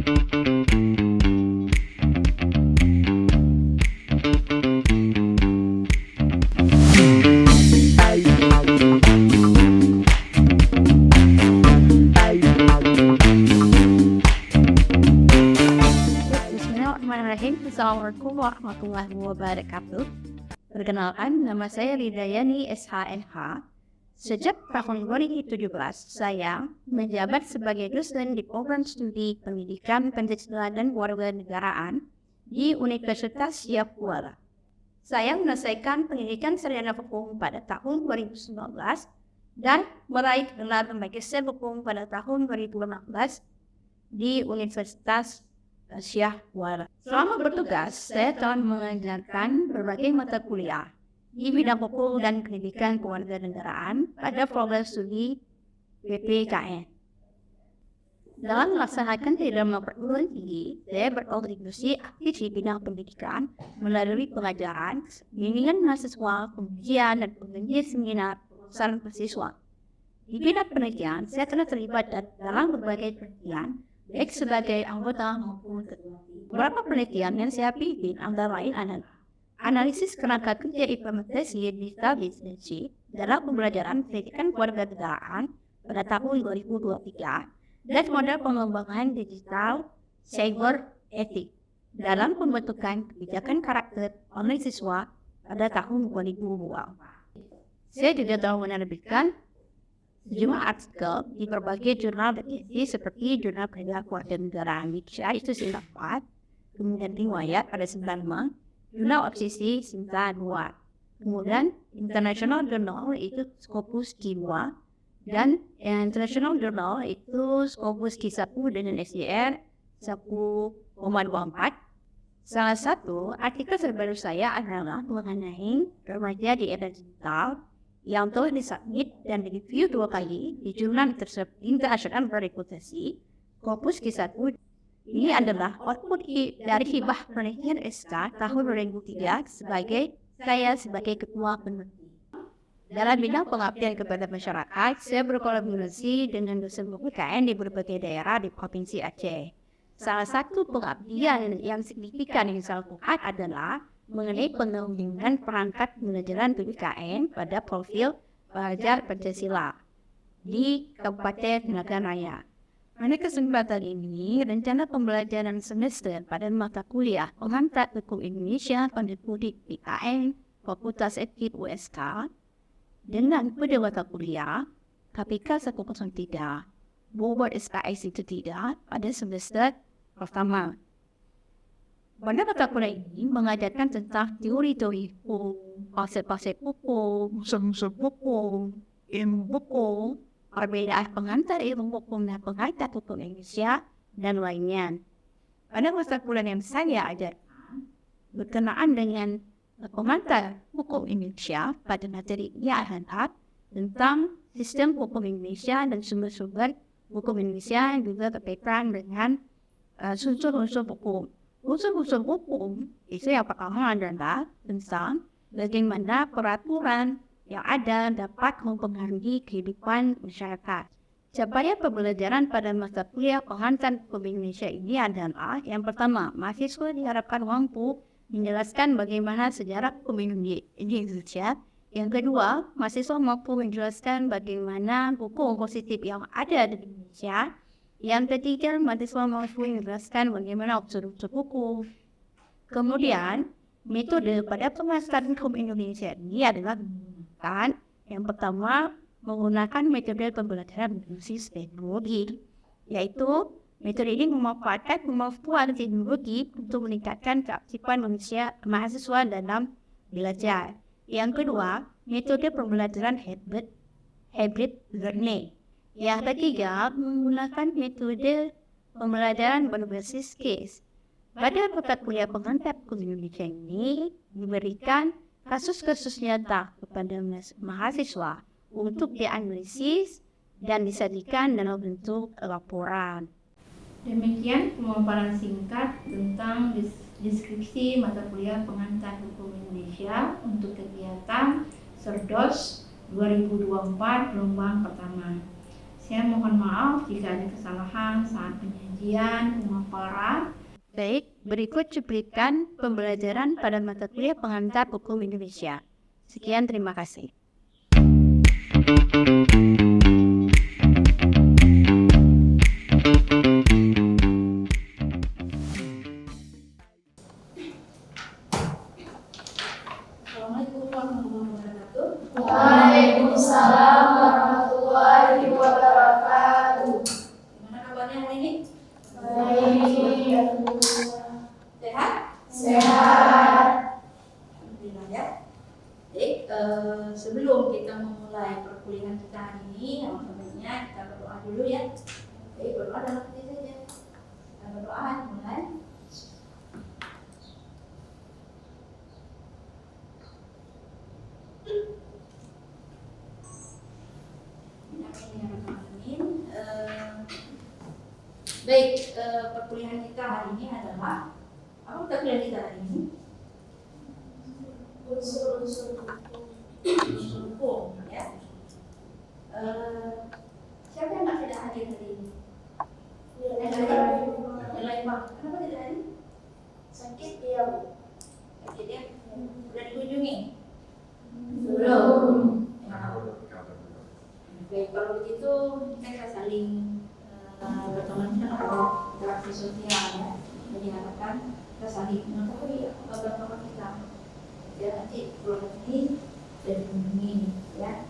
Bismillahirrahmanirrahim. Assalamualaikum warahmatullahi wabarakatuh. Perkenalkan, nama saya Lidayani SHNH. Sejak tahun 2017, saya menjabat sebagai dosen di program studi Pendidikan Pancasila dan Kewarganegaraan di Universitas Siap Kuala. Saya menyelesaikan pendidikan sarjana hukum pada tahun 2019 dan meraih gelar magister hukum pada tahun 2016 di Universitas Siap Kuala. Selama bertugas, saya telah mengajarkan berbagai mata kuliah di bidang hukum dan pendidikan kewarganegaraan pada program studi PPKN. Dalam melaksanakan program perguruan tinggi, saya berkontribusi aktif di bidang pendidikan melalui pengajaran, bimbingan mahasiswa, pengujian, dan pengisian seminar perusahaan mahasiswa. Di bidang penelitian, saya telah terlibat dalam berbagai penelitian, baik sebagai anggota maupun ketua. Beberapa penelitian yang saya pimpin antara lain adalah analisis kerangka kerja implementasi digital literacy dalam pembelajaran pendidikan kewarganegaraan pada tahun 2023 dan model pengembangan digital cyber ethics dalam pembentukan kebijakan karakter online siswa pada tahun 2024. Saya juga telah menerbitkan sejumlah artikel di berbagai jurnal bergengsi seperti Jurnal Pendidikan Kewarganegaraan Indonesia itu Sinta 4, kemudian Riwayat pada 95, Jurnal Obsesi Sinta 2, kemudian International Journal itu Scopus Q2, dan International Journal itu Scopus Q1 dengan SJR 1,24. Salah satu artikel terbaru saya adalah mengenai remaja di era digital yang telah disubmit dan direview 2 kali di jurnal internasional berreputasi Scopus Q1. Ini adalah output dari hibah penelitian SK tahun 2003 sebagai ketua peneliti. Dalam bidang pengabdian kepada masyarakat, saya berkolaborasi dengan dosen PPKN di berbagai daerah di Provinsi Aceh. Salah satu pengabdian yang signifikan yang saya lakukan adalah mengenai pengembangan perangkat pembelajaran PPKN pada profil pelajar Pancasila di Kabupaten Nagan Raya. Pada kesempatan ini, rencana pembelajaran semester pada mata kuliah Pengantar Hukum Indonesia pada studi PKN Fakultas Etik USK dengan pada mata kuliah KPK 103, Bobot SKS 3 pada semester pertama. Pada mata kuliah ini mengajarkan tentang teori-teori hukum, konsep-konsep hukum, usul-usul hukum, ilmu hukum, perbedaan pengantar ilmu hukum dan pengantar hukum Indonesia, dan lainnya. Pada mata kuliah yang saya ajarkan berkenaan dengan pengantar hukum Indonesia pada materi ia adalah tentang sistem hukum Indonesia dan sumber-sumber hukum Indonesia yang juga berkaitan dengan unsur-unsur hukum. Unsur-unsur hukum itu yang pertama adalah tentang bagaimana peraturan yang ada dapat mempengaruhi kehidupan masyarakat. Capaian pembelajaran pada masa kuliah pengantar hukum Indonesia ini adalah yang pertama, mahasiswa diharapkan mampu menjelaskan bagaimana sejarah hukum Indonesia. Yang kedua, mahasiswa mampu menjelaskan bagaimana hukum positif yang ada di Indonesia. Yang ketiga, mahasiswa mampu menjelaskan bagaimana unsur-unsur hukum. Kemudian, metode pada pengajaran hukum Indonesia ini adalah yang pertama menggunakan metode pembelajaran berbasis teknologi, yaitu metode ini memanfaatkan kemampuan teknologi untuk meningkatkan keaktifan mahasiswa dalam belajar. Yang kedua, metode pembelajaran hybrid learning. Yang ketiga, menggunakan metode pembelajaran berbasis case. Pada mata kuliah pengantar hukum Indonesia ini diberikan kasus-kasus nyata kepada mahasiswa untuk dianalisis dan disajikan dalam bentuk laporan. Demikian pemaparan singkat tentang deskripsi mata kuliah pengantar hukum Indonesia untuk kegiatan Serdos 2024 gelombang pertama. Saya mohon maaf jika ada kesalahan saat penyajian pemaparan. Baik, berikut cuplikan pembelajaran pada mata kuliah pengantar hukum Indonesia. Sekian, terima kasih. Assalamualaikum warahmatullahi wabarakatuh. Waalaikumsalam warahmatullahi wabarakatuh. Gimana kabarnya hari ini? Baik. Sehat? Sehat. Alhamdulillah ya. Baik, sebelum kita memulai perkuliahan kita hari ini, yang sebenarnya kita berdoa dulu ya. Baik, berdoa dalam hati saja. Kita berdoa mulai. Baik, perkuliahan kita hari ini adalah apa perkuliahan kita hari ini? Unsur-unsur Hukum, ya. Siapa yang tidak hadir hari ini? Nilai bang. Kenapa tidak hadir? sakit ya, Bu? Sakit ya? Sudah dikunjungi? Belum. Baik, kalau begitu kita saling berteman atau interaksi sosial ya. Jadi harapkan kita saling mengetahui kabar-kabar kita. Ya nanti bulan ini dan ini ya.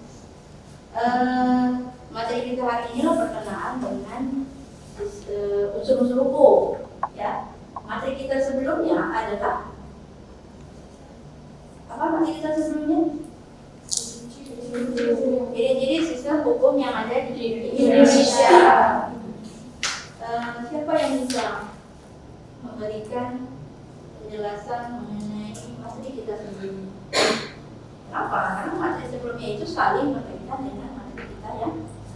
Materi kita hari ini berkenaan dengan unsur-unsur hukum ya. Materi kita sebelumnya adalah apa materi kita sebelumnya? Ciri-ciri sistem hukum yang ada di Indonesia. Siapa yang bisa memberikan penjelasan mengenai materi kita sebelumnya? Kenapa? Karena materi sebelumnya itu saling berkaitan dengan materi kita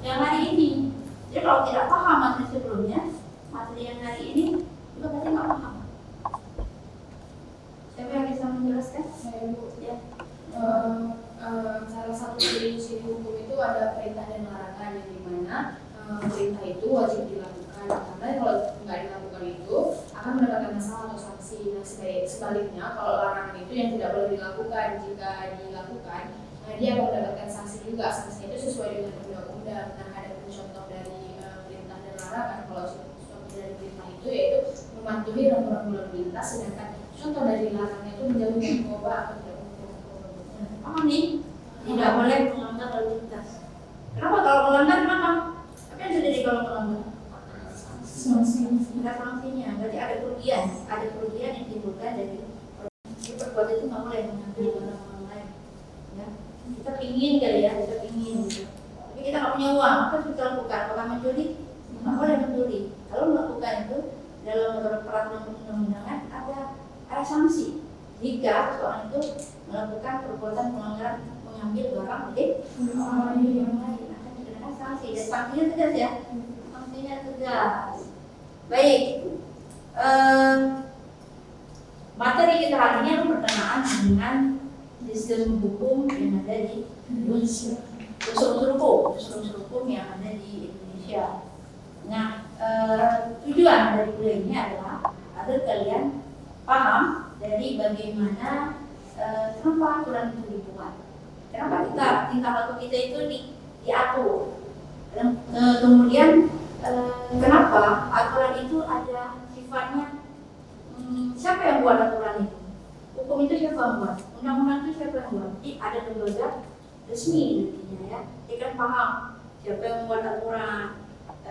yang hari ini. Jadi kalau tidak paham materi sebelumnya, materi yang hari ini juga pasti nggak paham. Siapa yang bisa menjelaskan? Saya, Bu. Ya. Salah satu ciri-ciri hukum itu ada perintah dan larangan, yang dimana perintah itu wajib dilakukan, karena kalau nggak dilakukan itu akan mendapatkan masalah atau sanksi. Nah, sebaliknya kalau larangan itu yang tidak boleh dilakukan, jika dilakukan dia akan mendapatkan sanksi juga. Sanksinya itu sesuai dengan undang-undang. Nah, ada contoh dari perintah dan larangan. Kalau contoh dari perintah itu yaitu mematuhi rambu-rambu lalu lintas, sedangkan contoh dari larangan itu menjauhi narkoba atau tidak Paham nih? Tidak boleh melanggar lalu lintas. Kenapa kalau melanggar kenapa? Apa yang terjadi kalau melanggar? Ada sanksinya. Berarti ada kerugian yang ditimbulkan dari perbuatan itu nggak boleh mengambil barang orang lain. Ya, kita pingin kali ya, kita pingin. Gitu. Tapi kita nggak punya uang, apa yang kita lakukan? Apakah mencuri? Nggak boleh mencuri. Kalau melakukan itu dalam peraturan undang-undangan ada sanksi. Jika seseorang itu melakukan perbuatan pelanggaran mengambil barang milik orang yang lain akan dikenakan sanksi. Dan sanksinya tegas ya, sanksinya tegas. Baik, materi kita hari ini berkenaan dengan sistem hukum yang ada di unsur-unsur hukum yang ada di Indonesia. Nah, tujuan dari kuliah ini adalah agar kalian paham dari bagaimana kenapa aturan itu dibuat, kenapa kita tingkah laku kita itu diatur, dan kemudian kenapa aturan itu ada sifatnya, siapa yang buat aturan itu, hukum itu siapa yang buat, undang-undang itu siapa yang buat. Jadi ada lembaga resmi nantinya ya, dia kan paham siapa yang membuat aturan,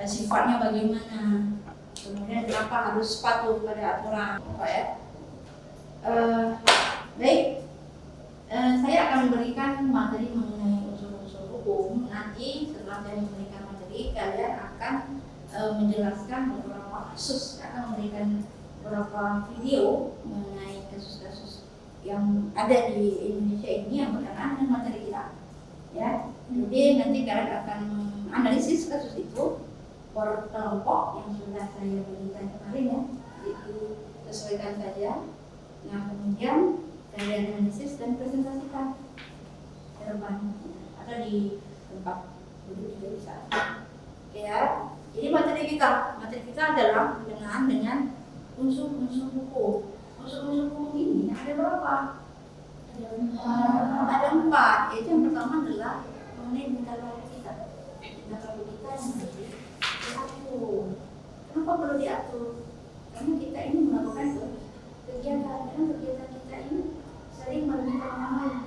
sifatnya bagaimana, kemudian kenapa harus patuh pada aturan, apa ya. Baik, saya akan memberikan materi mengenai unsur-unsur hukum. Nanti setelah saya memberikan materi, kalian akan menjelaskan beberapa kasus, akan memberikan beberapa video mengenai kasus-kasus yang ada di Indonesia ini yang berkenaan dengan materi kita. Ya, jadi nanti kalian akan menganalisis kasus itu per kelompok yang sudah saya berikan kemarin ya, itu sesuaikan saja. Nah, kemudian kalian analisis dan presentasikan ke depan atau di tempat duduk juga bisa. Ya, ini materi kita adalah dengan unsur-unsur hukum. Unsur-unsur hukum ini ada berapa? Ada 4. Yaitu yang pertama adalah mengenai tingkah laku kita. Tingkah laku kita yang harus diatur. Kenapa perlu diatur? Karena kita ini melakukan kegiatan kita ini sering merugikan orang lain.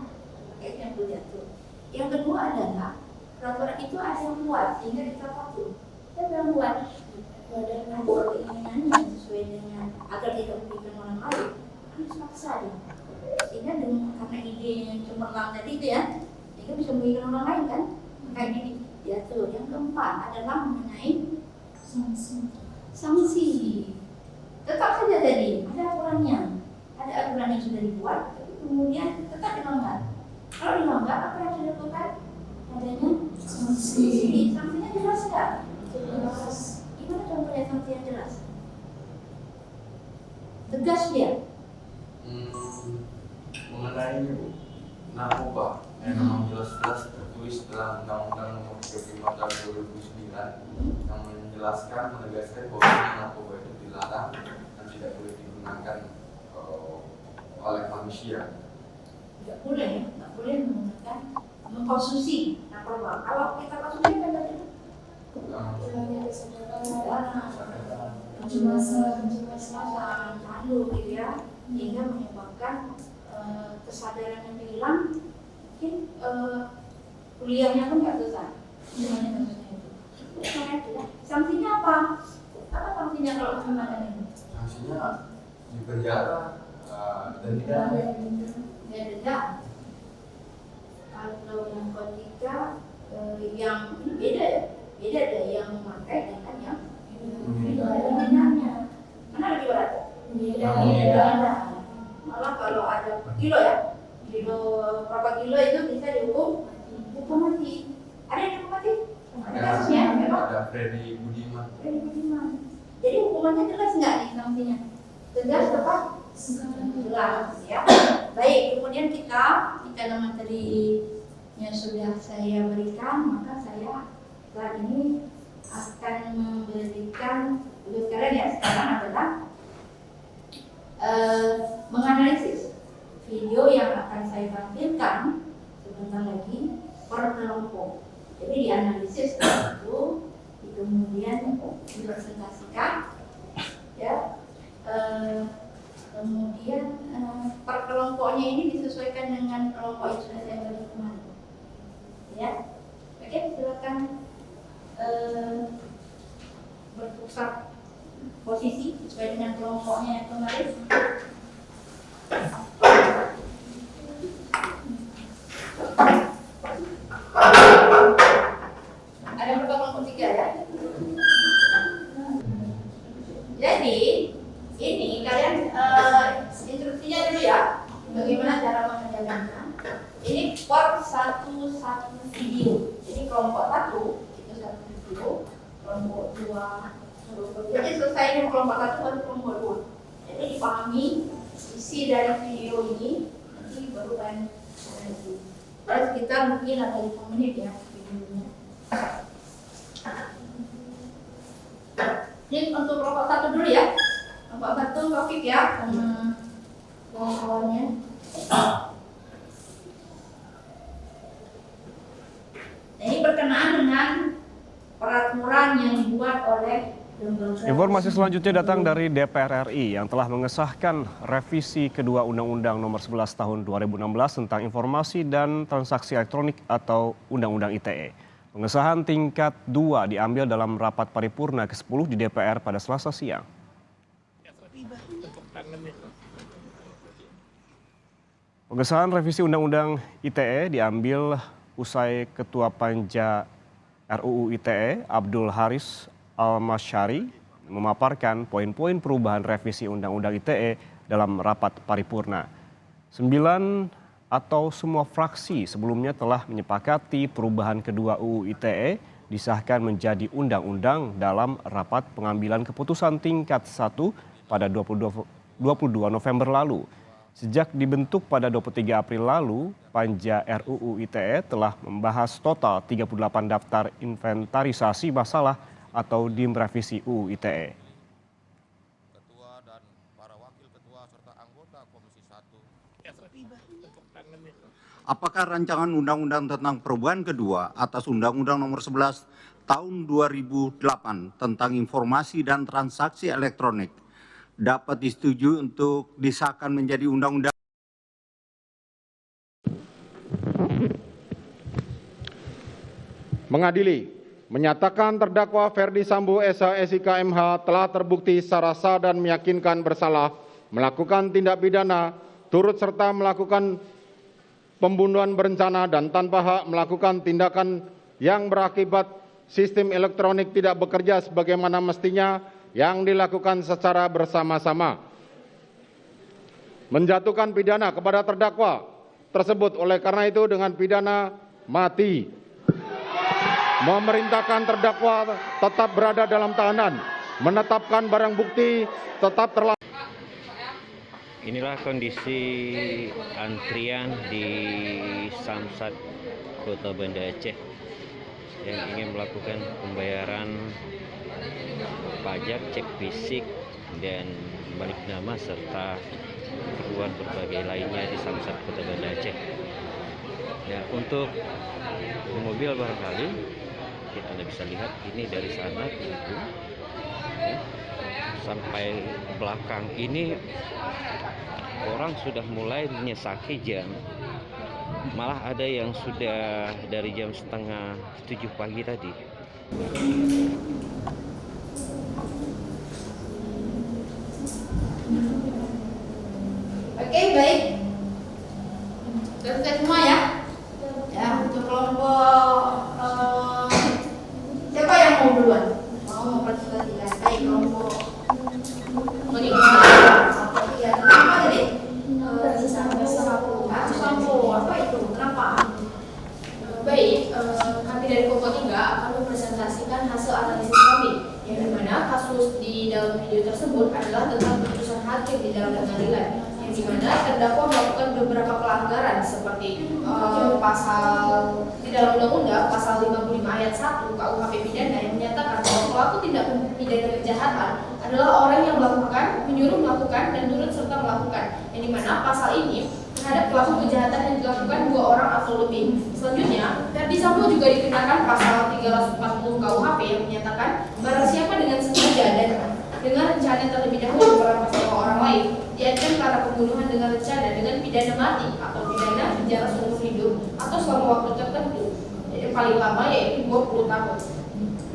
Itu yang perlu diatur. Yang kedua adalah peraturan itu ada yang buat sehingga kita patuh. Siapa yang buat? Badan keinginannya sesuai dengan agar tidak merugikan orang lain. Harus paksa ya. Sehingga karena ide yang cemerlang tadi itu ya, sehingga bisa merugikan orang lain kan? Maka ini diatur. Yang keempat adalah mengenai sanksi. Tetap saja tadi ada aturannya, ada aturan yang sudah dibuat, tapi kemudian tetap dilanggar. Kalau dilanggar apa yang sudah dilakukan? Adanya sanksi. Sanksinya jelas nggak? Jelas. Gimana contohnya sanksi yang jelas? Tegas dia. Mengenai narkoba yang memang jelas-jelas tertulis dalam Undang-Undang Nomor 35 Tahun 2009 yang menjelaskan menegaskan bahwa narkoba itu dilarang dan tidak boleh digunakan oleh manusia. Tidak boleh menggunakan mengkonsumsi narkoba. Kalau kita konsumsi kan berarti pencemaran lalu gitu ya, hingga menyebabkan kesadaran yang hilang, mungkin kuliahnya pun nggak selesai. Sanksinya apa? Apa sanksinya kalau menggunakan ini? Sanksinya di penjara, denda. Denda. Kalau narkotika yang ini beda ya, beda ada yang memakai dengan yang minumnya. Mana lebih berat? Beda. Malah kalau ada kilo ya, berapa kilo itu bisa dihukum mati. Ada yang dihukum mati? Ada Freddy Budiman. Jadi hukumannya jelas nggak nih sanksinya? Tegas tepat? Jelas ya. Baik, kemudian kita dalam materinya sudah saya berikan, maka saya setelah ini akan memberikan tugas kalian ya sekarang adalah menganalisis video yang akan saya tampilkan sebentar lagi per kelompok. Jadi dianalisis itu kemudian dipresentasikan ya. Kemudian per kelompoknya ini disesuaikan dengan kelompok yang sudah saya bagi kemarin. Ya, oke, silakan bertukar posisi sesuai dengan kelompoknya yang kemarin. Ada berapa kelompok 3 ya? Jadi ini kalian instruksinya dulu ya, bagaimana cara mengerjakannya. Ini per satu video. Jadi kelompok 1 itu 1 video, kelompok 2. Jadi selesai dengan kelompok 1 baru kelompok 2. Jadi dipahami isi dari video ini, nanti baru kan lagi. Sekitar mungkin ada 5 menit ya videonya. Ini untuk kelompok 1 dulu ya. Kelompok 1 topik ya, kawan-kawannya. Nah, ini berkenaan dengan peraturan yang dibuat oleh lembaga. Informasi selanjutnya datang dari DPR RI yang telah mengesahkan revisi kedua Undang-Undang Nomor 11 Tahun 2016 tentang informasi dan transaksi elektronik atau Undang-Undang ITE. Pengesahan tingkat 2 diambil dalam rapat paripurna ke-10 di DPR pada Selasa siang. Pengesahan revisi Undang-Undang ITE diambil usai Ketua Panja RUU ITE Abdul Haris Almasyari memaparkan poin-poin perubahan revisi Undang-Undang ITE dalam rapat paripurna. 9 atau semua fraksi sebelumnya telah menyepakati perubahan kedua UU ITE disahkan menjadi undang-undang dalam rapat pengambilan keputusan tingkat 1 pada 22 November lalu. Sejak dibentuk pada 23 April lalu, Panja RUU ITE telah membahas total 38 daftar inventarisasi masalah atau DIM revisi UU ITE. Ketua dan para wakil ketua serta anggota Komisi 1. Apakah rancangan undang-undang tentang perubahan kedua atas Undang-Undang Nomor 11 Tahun 2008 tentang informasi dan transaksi elektronik dapat disetujui untuk disahkan menjadi undang-undang? Mengadili, menyatakan terdakwa Ferdi Sambo SH SIK MH telah terbukti secara sah dan meyakinkan bersalah melakukan tindak pidana turut serta melakukan pembunuhan berencana dan tanpa hak melakukan tindakan yang berakibat sistem elektronik tidak bekerja sebagaimana mestinya yang dilakukan secara bersama-sama. Menjatuhkan pidana kepada terdakwa tersebut oleh karena itu dengan pidana mati. Memerintahkan terdakwa tetap berada dalam tahanan, menetapkan barang bukti tetap terlaksana. Inilah kondisi antrian di Samsat Kota Banda Aceh yang ingin melakukan pembayaran pajak, cek fisik, dan balik nama serta keperluan berbagai lainnya di Samsat Kota Banda Aceh. Ya, untuk mobil barangkali Anda bisa lihat ini dari sana itu ya, sampai belakang ini orang sudah mulai menyesaki jam. Malah ada yang sudah dari jam setengah 7 pagi tadi. Oke, baik. Selesai semua ya. Ya, untuk kelompok siapa yang mau duluan? Mau presentasikan. Baik, kelompok apa tadi? Sampo. Apa itu? Kenapa? Baik, kami dari kelompok 3 akan mempresentasikan hasil analisis kami, yang dimana kasus di dalam video tersebut adalah tentang keputusan hakim di dalam pengadilan, yang dimana terdakwa melakukan beberapa pelanggaran seperti pasal di dalam undang-undang pasal 55 ayat 1 KUHP pidana yang menyatakan bahwa pelaku tindak pidana kejahatan adalah orang yang melakukan, menyuruh melakukan, dan turut serta melakukan, yang dimana pasal ini terhadap pelaku kejahatan yang dilakukan 2 orang atau lebih. Selanjutnya, Ferdi Sambo juga dikenakan pasal 340 KUHP yang menyatakan barang siapa dengan sengaja dan dengan rencana terlebih dahulu merampas nyawa orang lain diancam karena pembunuhan dengan rencana dengan pidana mati atau pidana penjara seumur hidup atau selama waktu tertentu yang paling lama yaitu 20 tahun.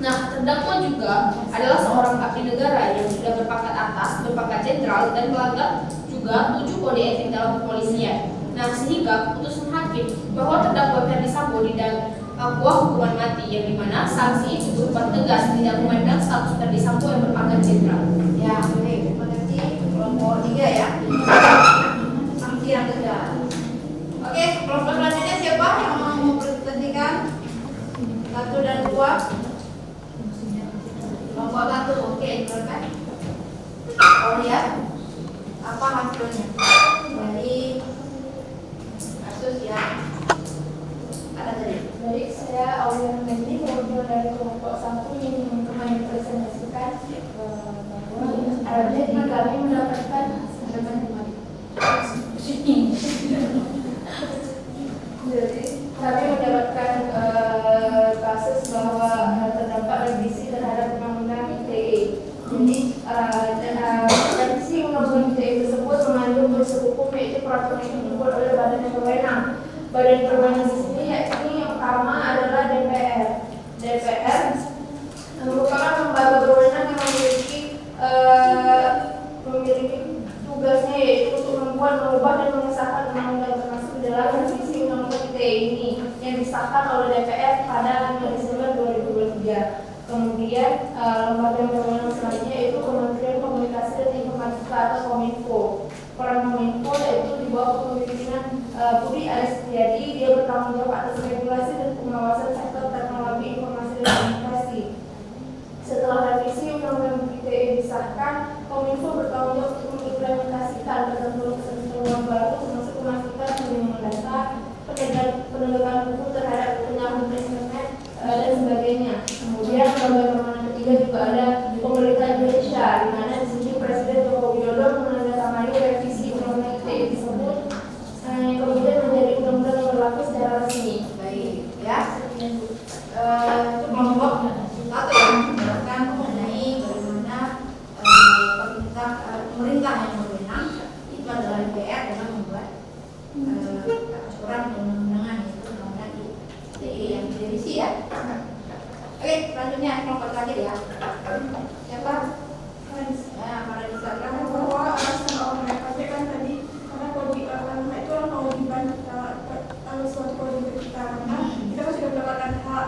Nah, terdakwa juga adalah seorang abdi negara yang sudah berpangkat atas, berpangkat jenderal, dan melanggar juga 7 kode etik dalam kepolisian. Nah, sehingga keputusan hakim bahwa terdakwa Ferdi Sambo didakwa hukuman mati, yang dimana sanksi itu berupa tegas tidak memandang status Ferdi Sambo yang berpangkat jenderal. Ya, baik. Terima kasih. Kelompok 3 ya. Sanksi yang tegas. Oke, kelompok selanjutnya siapa yang mau mempresentasikan? 1 dan 2. Kelompok 1, oke, silakan. Oh ya, apa hasilnya dari kasus yang ada tadi? Baik, saya Aulia Mendi, kemudian dari kelompok 1 yang kemarin presentasikan bahwa jadi kami mendapatkan jadi kami mendapatkan kasus bahwa terdapat revisi terhadap undang-undang ITE. Jadi revisi undang-undang ITE tersebut mengandung unsur hukum yaitu peraturan yang dibuat oleh badan yang berwenang. Badan berwenang di sini yakni yang pertama adalah DPR. DPR merupakan lembaga berwenang yang memiliki tugasnya yaitu untuk membuat, mengubah dan mengesahkan undang-undang termasuk dalam revisi undang-undang ITE ini yang disahkan oleh DPR pada 5 Desember 2023. Kemudian lembaga yang berwenang selanjutnya yaitu Kementerian Komunikasi dan Informatika atau Kominfo. Peran Kominfo yaitu di bawah kepemimpinan Budi Aris Setiadi. Dia bertanggung jawab atas regulasi dan pengawasan sektor teknologi informasi dan komunikasi. Setelah revisi undang-undang ITE disahkan, Kominfo bertanggung jawab untuk mengimplementasikan ketentuan temuan baru termasuk memastikan perlindungan data, penegakan hukum terhadap penyalahgunaan internet dan sebagainya. Kemudian lembaga permanent ketiga juga ada pemerintah Indonesia, di mana di sini Presiden Joko Widodo menandatangani revisi undang-undang ITE tersebut yang kemudian menjadi undang-undang yang berlaku secara resmi. Baik, ya. Itu kelompok satu yang menjelaskan mengenai bagaimana pemerintah yang berwenang itu adalah DPR dalam membuat aturan perundang-undangan itu undang-undang ITE yang direvisi ya. Oke, selanjutnya kelompok terakhir ya. Siapa? Ya, para disahkan bahwa alasan orang pajak kan tadi karena karena itu kan kewajiban kita suatu kewajiban kita karena kita kan sudah mendapatkan hak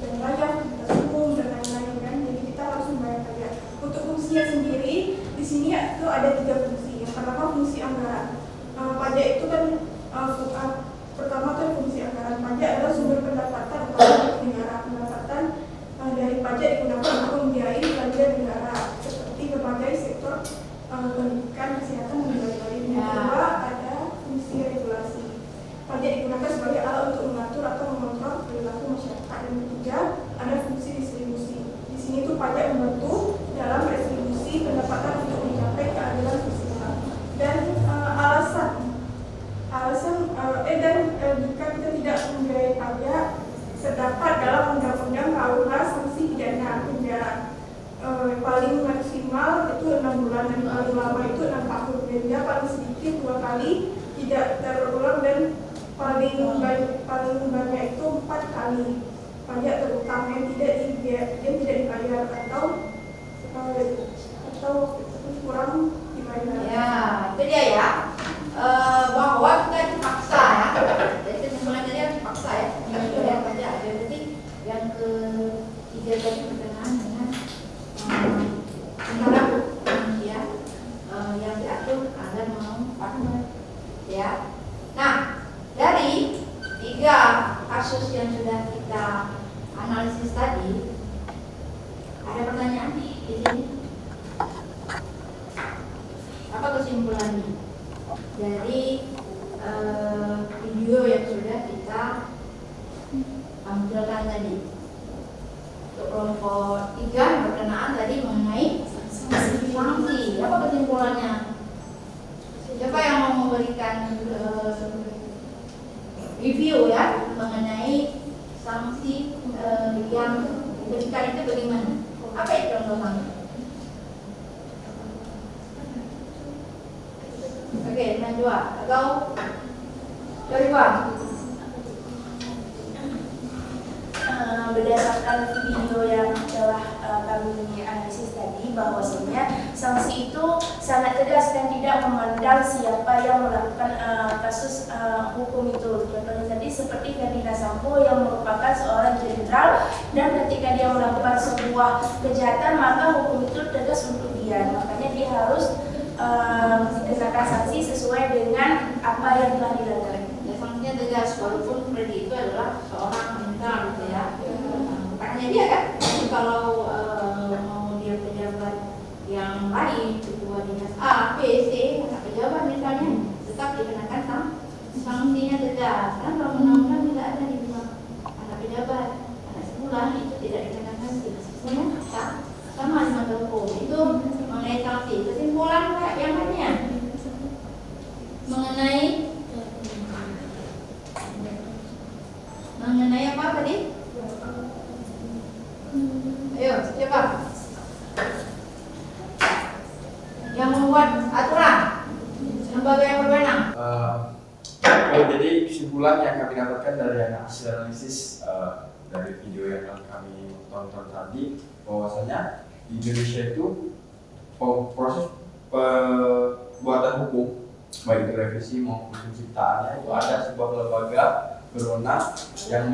yang layak, kita hukum dan lain-lain kan, jadi kita harus membayar pajak. Untuk fungsinya sendiri di sini itu ada 3 fungsi. Yang pertama fungsi anggaran. Pajak itu kan pertama itu fungsi anggaran. Pajak adalah sumber pendapatan atau negara. Pendapatan dari pajak digunakan untuk membiayai belanja negara seperti berbagai sektor pendidikan, kesehatan, dan lain-lain. Yang kedua ada fungsi regulasi. Pajak digunakan sebagai alat untuk mengatur atau mengontrol perilaku masyarakat. Dan ketiga ada fungsi distribusi. Di sini tuh pajak membantu dalam distribusi pendapatan untuk mencapai keadilan sosial. Dan jika kita tidak membayar pajak terdapat dalam undang-undang KUH sanksi pidana penjara paling maksimal itu 6 bulan dan paling lama itu 6 tahun. Denda paling sedikit 2 kali tidak terulang dan paling banyak itu 4 kali. Pajak terutama yang tidak dibayar atau kurang dibayar. ya, itu dia ya. Bahwa kita dipaksa ya. Jadi kesimpulan tadi dipaksa ya. Yang pajak. Jadi yang ketiga tadi berkenaan dengan antara manusia yang diatur agar mau partner ya. Nah, dari 3 kasus yang sudah kita analisis tadi, ada pertanyaan di sini. Apa kesimpulannya dari video yang sudah kita tampilkan tadi? Untuk kelompok 3 yang berkenaan tadi mengenai sanksi, apa kesimpulannya? Siapa yang mau memberikan review ya mengenai sanksi yang diberikan itu bagaimana? Apa itu contoh sanksi? Oke, Najwa atau Syarifah? Berdasarkan video yang telah kami analisis tadi, bahwasanya sanksi itu sangat tegas dan tidak memandang siapa yang melakukan kasus hukum itu. Contohnya tadi seperti Ferdinand Sambo yang merupakan seorang jenderal, dan ketika dia melakukan sebuah kejahatan maka hukum itu tegas untuk dia. Makanya dia harus dikenakan sanksi sesuai dengan apa yang telah dilanggar. Ya, sanksinya tegas walaupun Freddy itu adalah seorang jenderal gitu ya. Makanya dia kan kalau mau dia pejabat yang lain, ketua dinas A, B, C, pejabat misalnya, tetap dikenakan sanksinya tegas. Kan kalau undang-undang tidak ada di bawah anak pejabat, anak sekolah itu tidak dikenakan sanksi. Sebenarnya sama dengan hukum itu mengenai sanksi. Kesimpulan yang lainnya mengenai apa tadi? Ayo, siapa yang membuat aturan? Lembaga yang berwenang. Jadi kesimpulan yang kami dapatkan dari hasil analisis dari video yang kami tonton tadi, bahwasanya di Indonesia itu proses pembuatan hukum baik itu revisi maupun penciptaannya itu ada sebuah lembaga berwenang yang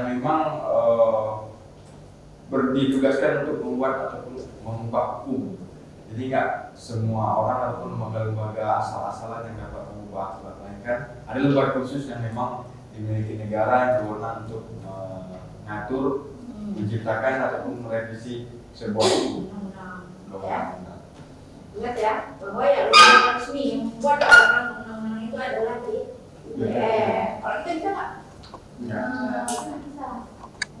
memang ditugaskan untuk membuat ataupun mengubah hukum. Jadi nggak semua orang ataupun lembaga asal-asalan yang dapat mengubah aturan, melainkan ada lembaga khusus yang memang dimiliki negara yang berwenang untuk mengatur, menciptakan ataupun merevisi sebuah hukum. Ingat ya, bahwa ya lembaga resmi yang membuat peraturan undang-undang itu adalah di DPR. Kalau kita bisa nggak? Nggak bisa.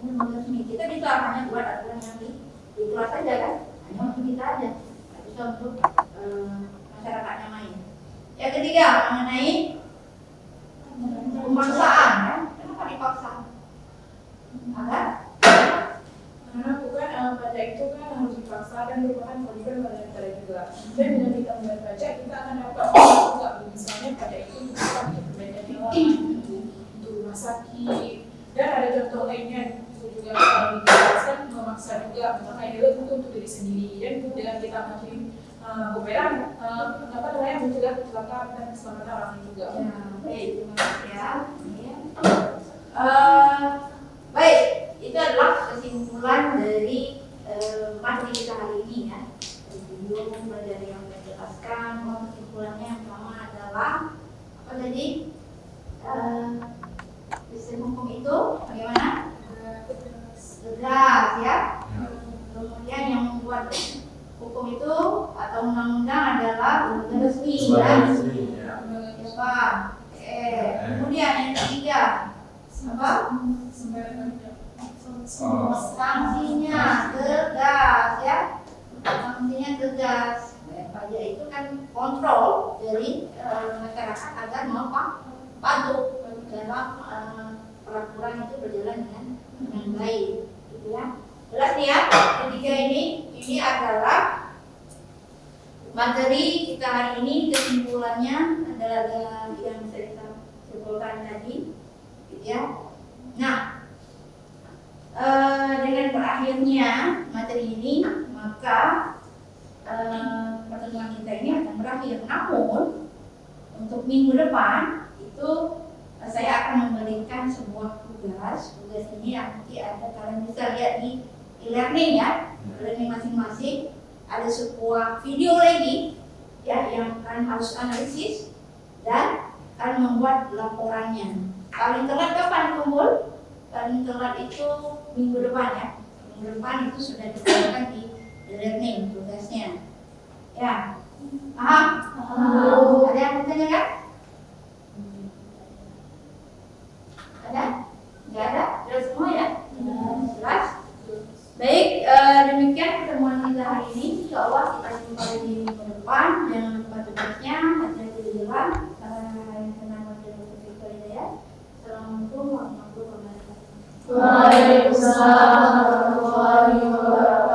Ini lembaga resmi. Kita bisa hanya buat aturan yang di kelas saja kan, hanya untuk kita aja. Nggak bisa untuk masyarakatnya main. Yang ketiga mengenai pemaksaan, ya. Kenapa dipaksa? Ada? Karena bukan pajak itu kan harus dipaksa dan merupakan kewajiban pada negara juga. Dan dengan kita membayar pajak, kita akan dapat juga. Misalnya pajak itu bukan untuk perbaikan jalan, untuk rumah sakit, dan ada contoh lainnya itu juga kalau dijelaskan memaksa juga misalnya adalah untuk diri sendiri dan dengan kita masih pembayaran apa namanya mencegah kecelakaan dan keselamatan orang juga. Ya, baik, terima kasih ya. Baik, itu adalah kesimpulan dari materi kita hari ini ya. Sebelum dari yang saya jelaskan, kesimpulannya yang pertama adalah apa tadi? Sistem hukum itu bagaimana? Tegas ya. Kemudian yang membuat hukum itu atau undang-undang adalah lembaga resmi ya. Siapa? Kemudian yang ketiga apa? Sanksinya tegas ya. Sanksinya tegas. Pajak itu kan kontrol dari masyarakat agar patuh dalam peraturan itu berjalan dengan baik, gitu ya. Jelas nih ya. Ketiga ini adalah materi kita hari ini. Kesimpulannya adalah yang saya simpulkan tadi, gitu ya. Nah, dengan berakhirnya materi ini, maka pertemuan kita ini akan berakhir. Namun untuk minggu depan itu saya akan memberikan sebuah tugas. Tugas ini nanti ada, kalian bisa lihat di e-learning ya, e-learning masing-masing. Ada sebuah video lagi ya yang kalian harus analisis dan kalian membuat laporannya. Paling telat kapan kumpul? Paling telat itu minggu depan ya. Minggu depan itu sudah dikeluarkan di e-learning tugasnya. Ya, paham? Ada yang mau tanya kan? Ada? Nggak ada? Jelas semua ya? Jelas? Baik, demikian pertemuan kita hari ini. Insya Allah kita jumpa di minggu depan. Jangan lupa tugasnya, hati-hati di jalan. Yang senang ya. Assalamualaikum warahmatullahi wabarakatuh. Waalaikumsalam warahmatullahi wabarakatuh.